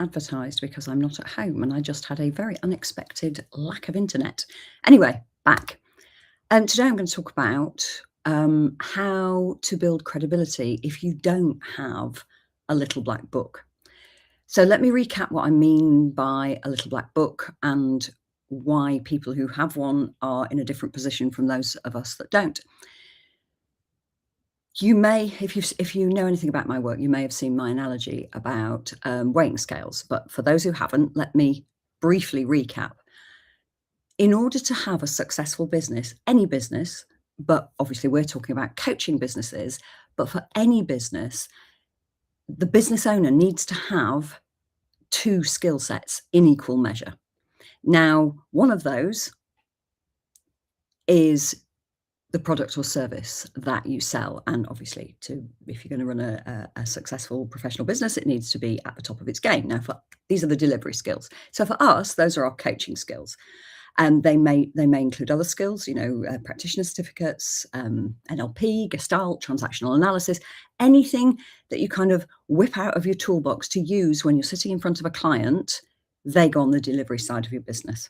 advertised because I'm not at home and I just had a very unexpected lack of internet. Anyway, back. Today I'm going to talk about how to build credibility if you don't have a little black book. So let me recap what I mean by a little black book and why people who have one are in a different position from those of us that don't. You may, if you know anything about my work, you may have seen my analogy about weighing scales. But for those who haven't, let me briefly recap. In order to have a successful business, any business, but obviously we're talking about coaching businesses, but for any business, the business owner needs to have two skill sets in equal measure. Now, one of those is the product or service that you sell. And obviously, if you're going to run a successful professional business, it needs to be at the top of its game. Now, these are the delivery skills. So for us, those are our coaching skills. And they may include other skills, practitioner certificates, NLP, Gestalt, transactional analysis, anything that you kind of whip out of your toolbox to use when you're sitting in front of a client, they go on the delivery side of your business.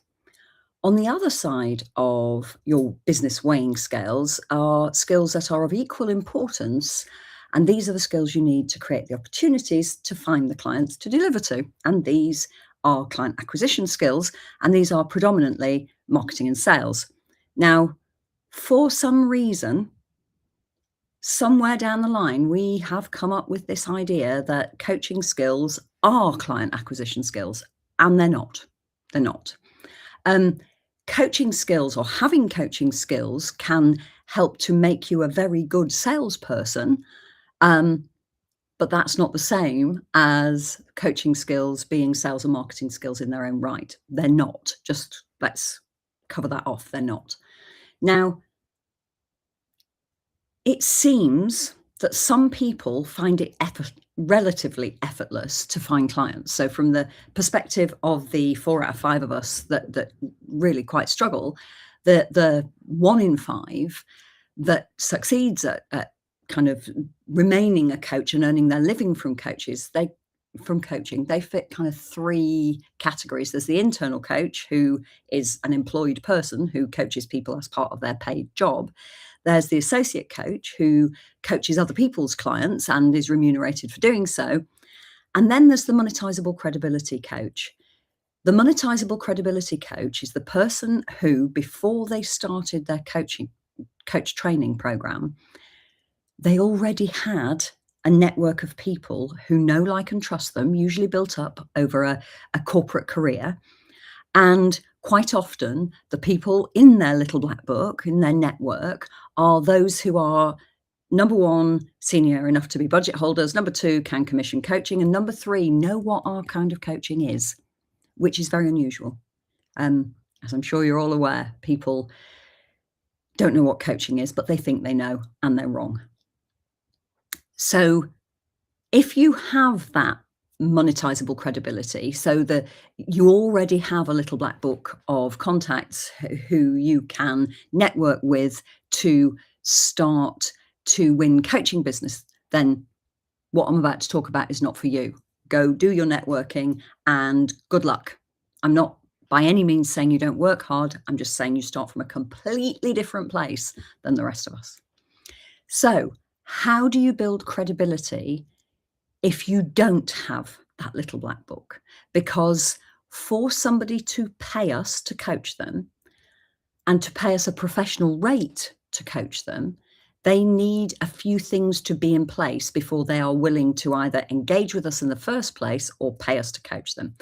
On the other side of your business weighing scales are skills that are of equal importance. And these are the skills you need to create the opportunities to find the clients to deliver to. And these are client acquisition skills, and these are predominantly marketing and sales. Now, for some reason, somewhere down the line, we have come up with this idea that coaching skills are client acquisition skills, and they're not. They're not. Coaching skills or having coaching skills can help to make you a very good salesperson, but that's not the same as coaching skills being sales and marketing skills in their own right. They're not. Just let's cover that off. They're not. Now, it seems that some people find it relatively effortless to find clients. So from the perspective of the 4 out of 5 of us that really quite struggle, the 1 in 5 that succeeds at kind of remaining a coach and earning their living from coaching, they fit kind of 3 categories. There's the internal coach, who is an employed person who coaches people as part of their paid job. There's the associate coach, who coaches other people's clients and is remunerated for doing so. And then there's the monetizable credibility coach. The monetizable credibility coach is the person who, before they started their coach training program, they already had a network of people who know, like, and trust them, usually built up over a corporate career. And quite often, the people in their little black book, in their network, are those who are, number 1, senior enough to be budget holders, number 2, can commission coaching, and number 3, know what our kind of coaching is, which is very unusual. As I'm sure you're all aware, people don't know what coaching is, but they think they know, and they're wrong. So if you have that monetizable credibility, so that you already have a little black book of contacts who you can network with to start to win coaching business, then what I'm about to talk about is not for you. Go do your networking and good luck. I'm not by any means saying you don't work hard. I'm just saying you start from a completely different place than the rest of us. So how do you build credibility if you don't have that little black book? Because for somebody to pay us to coach them and to pay us a professional rate to coach them, they need a few things to be in place before they are willing to either engage with us in the first place or pay us to coach them.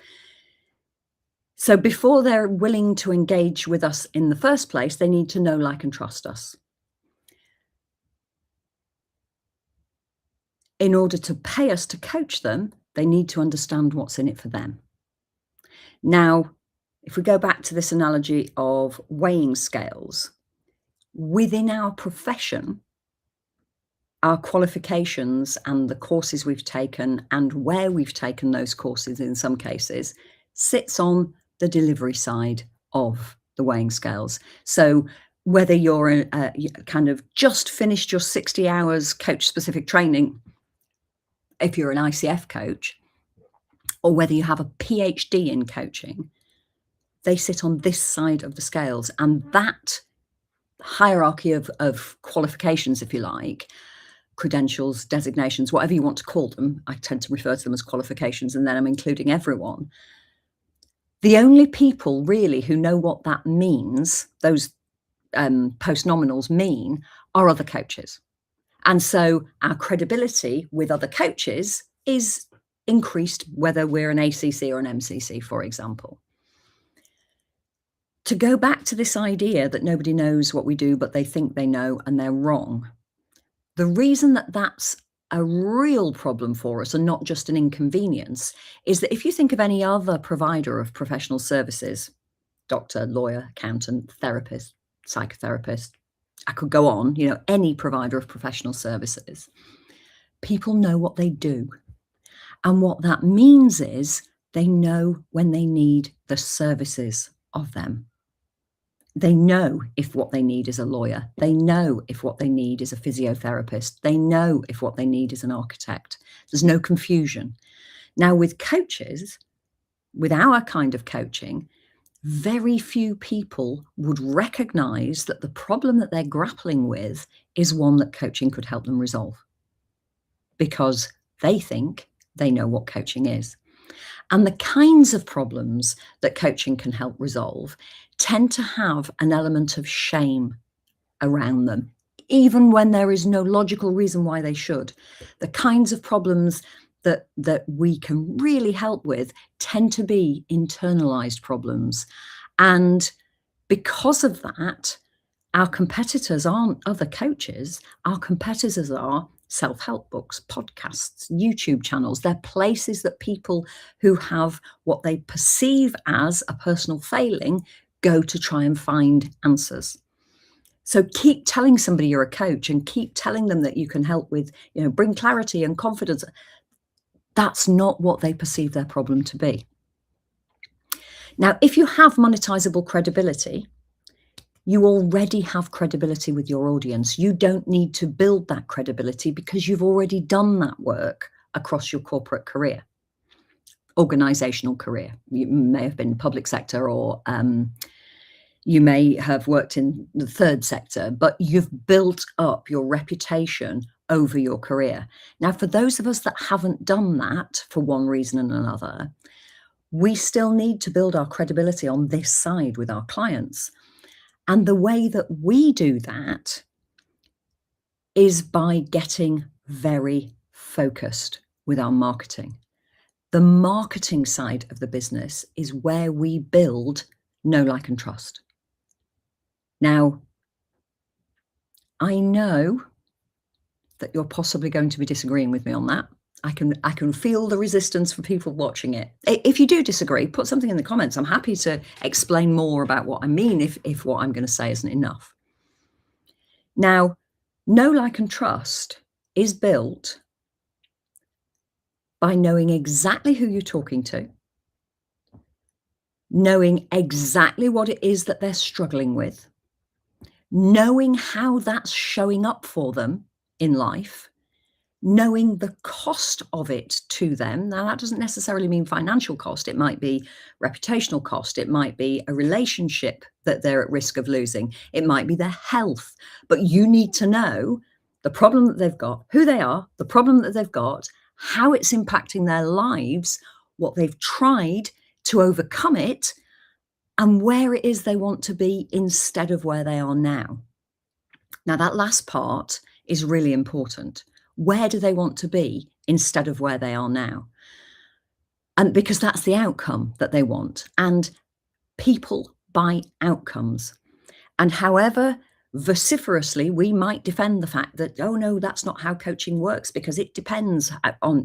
So before they're willing to engage with us in the first place, they need to know, like, and trust us. In order to pay us to coach them, they need to understand what's in it for them. Now, if we go back to this analogy of weighing scales, within our profession, our qualifications and the courses we've taken and where we've taken those courses in some cases sits on the delivery side of the weighing scales. So whether you're kind of just finished your 60 hours coach specific training, if you're an ICF coach, or whether you have a PhD in coaching, they sit on this side of the scales. And that hierarchy of qualifications, if you like, credentials, designations, whatever you want to call them, I tend to refer to them as qualifications, and then I'm including everyone. The only people really who know what that means, those post-nominals mean, are other coaches. And so our credibility with other coaches is increased whether we're an ACC or an MCC, for example. To go back to this idea that nobody knows what we do, but they think they know and they're wrong. The reason that that's a real problem for us and not just an inconvenience is that if you think of any other provider of professional services, doctor, lawyer, accountant, therapist, psychotherapist, I could go on, any provider of professional services, people know what they do. And what that means is they know when they need the services of them. They know if what they need is a lawyer. They know if what they need is a physiotherapist. They know if what they need is an architect. There's no confusion. Now, with coaches, with our kind of coaching, very few people would recognize that the problem that they're grappling with is one that coaching could help them resolve, because they think they know what coaching is. And the kinds of problems that coaching can help resolve tend to have an element of shame around them, even when there is no logical reason why they should. The kinds of problems that we can really help with tend to be internalized problems. And because of that, our competitors aren't other coaches. Our competitors are self-help books, podcasts, YouTube channels. They're places that people who have what they perceive as a personal failing go to try and find answers. So keep telling somebody you're a coach and keep telling them that you can help with, bring clarity and confidence. That's not what they perceive their problem to be. Now, if you have monetizable credibility, you already have credibility with your audience. You don't need to build that credibility because you've already done that work across your corporate career, organizational career. You may have been public sector, or you may have worked in the third sector, but you've built up your reputation over your career. Now, for those of us that haven't done that for one reason and another, we still need to build our credibility on this side with our clients. And the way that we do that is by getting very focused with our marketing. The marketing side of the business is where we build know, like, and trust. Now, I know that you're possibly going to be disagreeing with me on that. I can feel the resistance for people watching it. If you do disagree, put something in the comments. I'm happy to explain more about what I mean if what I'm going to say isn't enough. Now, know, like, and trust is built by knowing exactly who you're talking to, knowing exactly what it is that they're struggling with, knowing how that's showing up for them in life, knowing the cost of it to them. Now, that doesn't necessarily mean financial cost. It might be reputational cost. It might be a relationship that they're at risk of losing. It might be their health. But you need to know the problem that they've got, who they are, the problem that they've got, how it's impacting their lives, what they've tried to overcome it, and where it is they want to be instead of where they are now. Now, that last part is really important. Where do they want to be instead of where they are now? And because that's the outcome that they want. And people buy outcomes. And however vociferously we might defend the fact that, oh no, that's not how coaching works, because it depends on,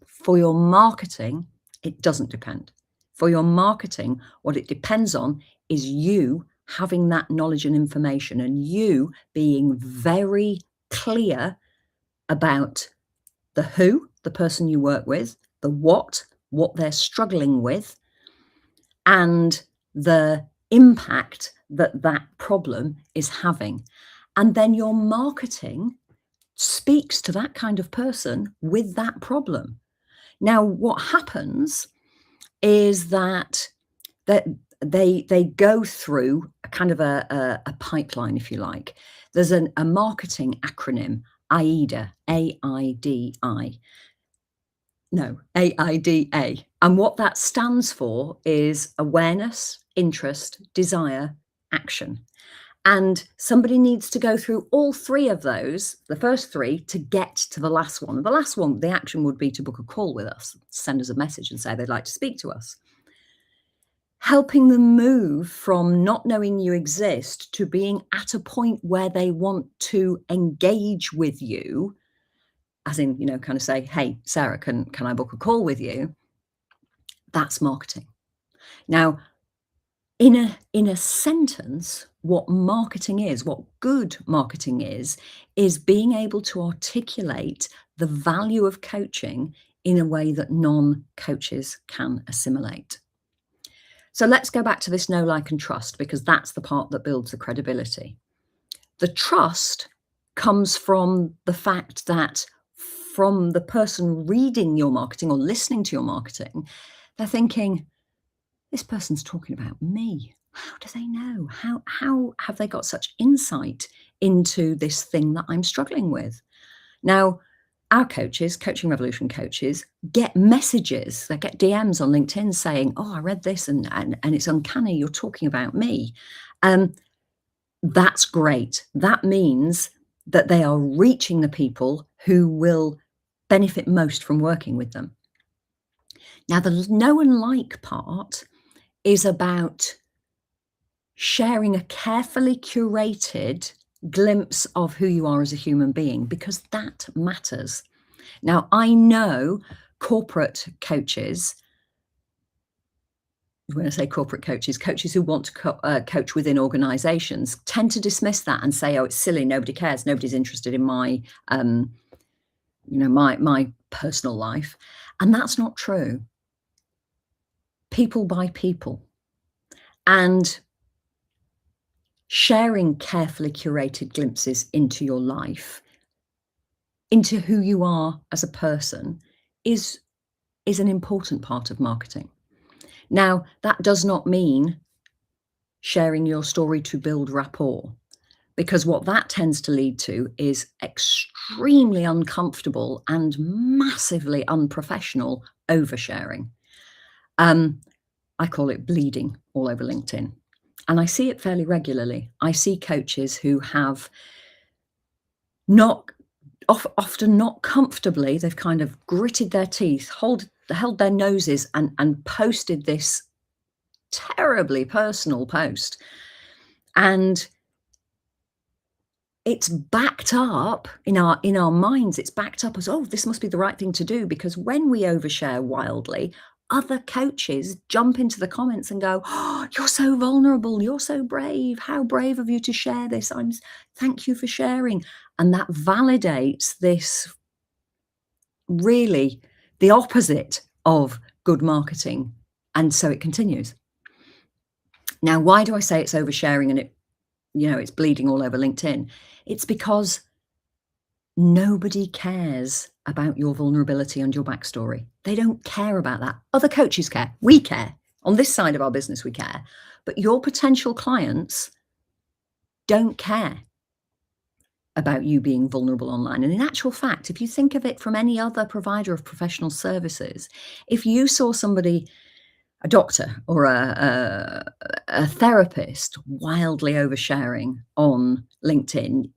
for your marketing, it doesn't depend. For your marketing, what it depends on is you having that knowledge and information, and you being very clear about the who, the person you work with, the what they're struggling with, and the impact that that problem is having. And then your marketing speaks to that kind of person with that problem. Now, what happens is that they go through a kind of a pipeline, if you like. There's a marketing acronym, AIDA, AIDI. No, AIDA. And what that stands for is awareness, interest, desire, action. And somebody needs to go through all three of those, the first three, to get to the last one. The last one, the action would be to book a call with us, send us a message and say they'd like to speak to us. Helping them move from not knowing you exist to being at a point where they want to engage with you, as in, kind of say, hey, Sarah, can I book a call with you? That's marketing. Now, in a sentence, what marketing is, what good marketing is being able to articulate the value of coaching in a way that non-coaches can assimilate. So let's go back to this know, like, and trust, because that's the part that builds the credibility. The trust comes from the fact that from the person reading your marketing or listening to your marketing, they're thinking, this person's talking about me. How do they know? How have they got such insight into this thing that I'm struggling with? Now, our coaches, Coaching Revolution coaches, get messages, they get DMs on LinkedIn saying, oh, I read this and it's uncanny, you're talking about me. That's great. That means that they are reaching the people who will benefit most from working with them. Now, the know and like part is about sharing a carefully curated glimpse of who you are as a human being, because that matters. Now, I know corporate coaches, when I say corporate coaches who want to coach within organizations tend to dismiss that and say, oh, it's silly, nobody cares, nobody's interested in my, my personal life. And that's not true. People buy people. And sharing carefully curated glimpses into your life, into who you are as a person, is an important part of marketing. Now, that does not mean sharing your story to build rapport, because what that tends to lead to is extremely uncomfortable and massively unprofessional oversharing. I call it bleeding all over LinkedIn. And I see it fairly regularly. I see coaches who have often not comfortably, they've kind of gritted their teeth, held their noses and posted this terribly personal post. And it's backed up in our minds, it's backed up as, oh, this must be the right thing to do, because when we overshare wildly, other coaches jump into the comments and go, oh, you're so vulnerable, you're so brave, how brave of you to share this, thank you for sharing. And that validates this, really the opposite of good marketing. And so it continues. Now, why do I say it's oversharing and it's bleeding all over LinkedIn? It's because nobody cares about your vulnerability and your backstory. They don't care about that. Other coaches care. We care. On this side of our business, we care. But your potential clients don't care about you being vulnerable online. And in actual fact, if you think of it from any other provider of professional services, if you saw somebody, a doctor or a therapist, wildly oversharing on LinkedIn,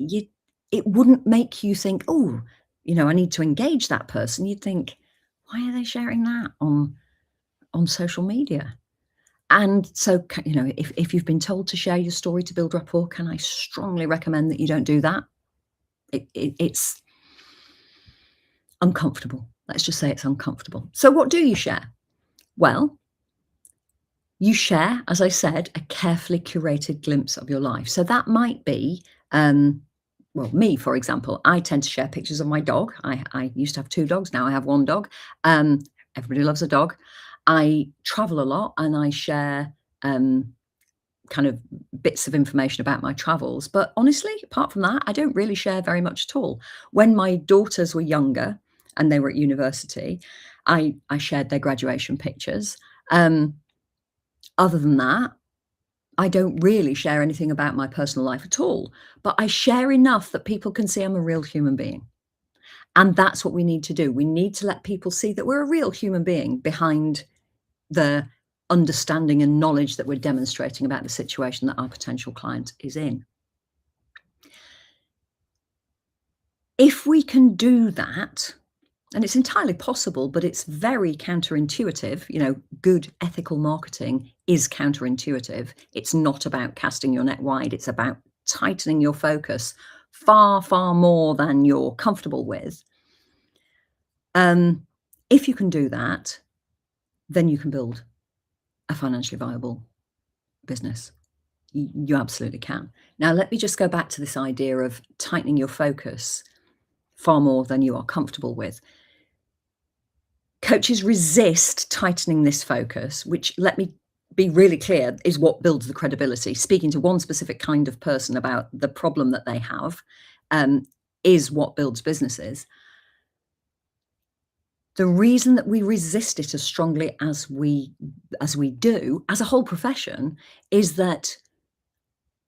it wouldn't make you think, oh, I need to engage that person. You'd think, why are they sharing that on social media? And so, if you've been told to share your story to build rapport, can I strongly recommend that you don't do that? It's uncomfortable. Let's just say it's uncomfortable. So what do you share? Well, you share, as I said, a carefully curated glimpse of your life. So that might be, me, for example, I tend to share pictures of my dog. I used to have 2 dogs. Now I have 1 dog. Everybody loves a dog. I travel a lot and I share kind of bits of information about my travels. But honestly, apart from that, I don't really share very much at all. When my daughters were younger and they were at university, I shared their graduation pictures. Um, Other than that, I don't really share anything about my personal life at all, but I share enough that people can see I'm a real human being. And that's what we need to do. We need to let people see that we're a real human being behind the understanding and knowledge that we're demonstrating about the situation that our potential client is in. If we can do that, and it's entirely possible, but it's very counterintuitive. Good ethical marketing is counterintuitive. It's not about casting your net wide, it's about tightening your focus far, far more than you're comfortable with. If you can do that, then you can build a financially viable business. You absolutely can. Now, let me just go back to this idea of tightening your focus far more than you are comfortable with. Coaches resist tightening this focus, which, let me be really clear, is what builds the credibility. Speaking to one specific kind of person about the problem that they have is what builds businesses. The reason that we resist it as strongly as we do, as a whole profession, is that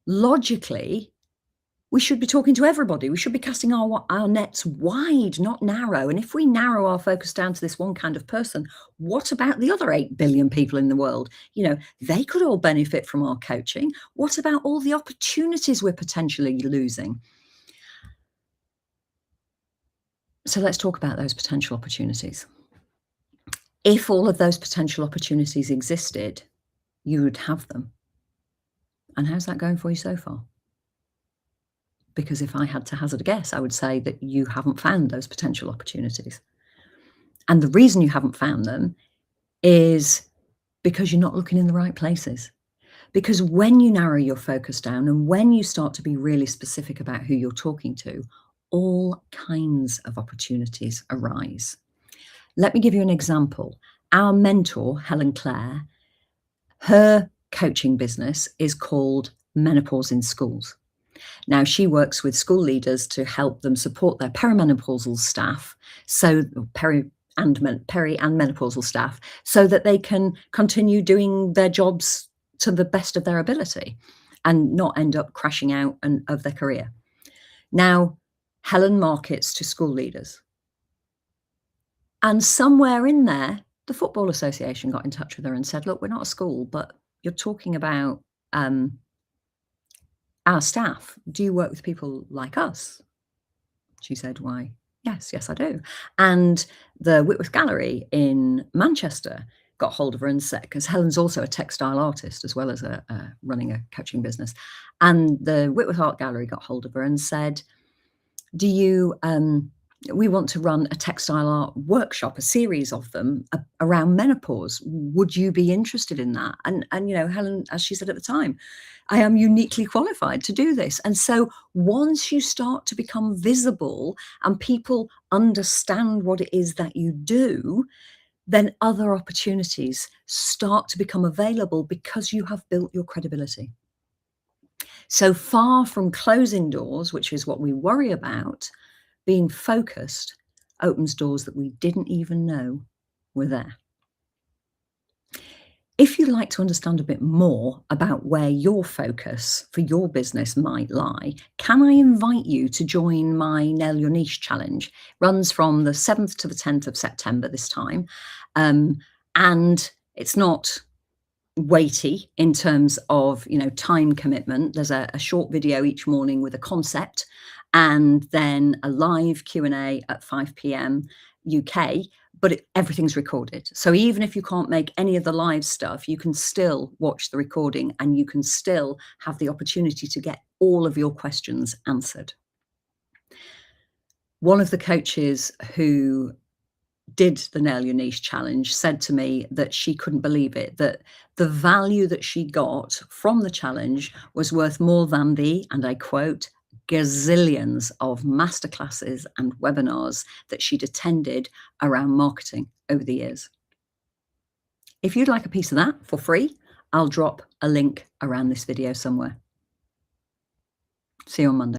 logically, we should be talking to everybody. We should be casting our nets wide, not narrow. And if we narrow our focus down to this one kind of person, what about the other 8 billion people in the world? They could all benefit from our coaching. What about all the opportunities we're potentially losing? So let's talk about those potential opportunities. If all of those potential opportunities existed, you would have them. And how's that going for you so far? Because if I had to hazard a guess, I would say that you haven't found those potential opportunities. And the reason you haven't found them is because you're not looking in the right places. Because when you narrow your focus down and when you start to be really specific about who you're talking to, all kinds of opportunities arise. Let me give you an example. Our mentor, Helen Clare, her coaching business is called Menopause in Schools. Now, she works with school leaders to help them support their perimenopausal staff, peri and menopausal staff, so that they can continue doing their jobs to the best of their ability and not end up crashing out of their career. Now, Helen markets to school leaders. And somewhere in there, the Football Association got in touch with her and said, "Look, we're not a school, but you're talking about our staff. Do you work with people like us?" She said, "Why, yes, I do." And the Whitworth Gallery in Manchester got hold of her and said, because Helen's also a textile artist as well as running a coaching business. And the Whitworth Art Gallery got hold of her and said, we want to run a textile art workshop, a series of them around menopause. Would you be interested in that? And Helen, as she said at the time, I am uniquely qualified to do this. And so once you start to become visible and people understand what it is that you do, then other opportunities start to become available because you have built your credibility. So far from closing doors, which is what we worry about, being focused opens doors that we didn't even know were there. If you'd like to understand a bit more about where your focus for your business might lie, can I invite you to join my Nail Your Niche challenge? It runs from the 7th to the 10th of September this time. And it's not weighty in terms of time commitment. There's a short video each morning with a concept, and then a live Q&A at 5 p.m. UK, but everything's recorded. So even if you can't make any of the live stuff, you can still watch the recording and you can still have the opportunity to get all of your questions answered. One of the coaches who did the Nail Your Niche challenge said to me that she couldn't believe it, that the value that she got from the challenge was worth more than the, and I quote, gazillions of masterclasses and webinars that she'd attended around marketing over the years. If you'd like a piece of that for free, I'll drop a link around this video somewhere. See you on Monday.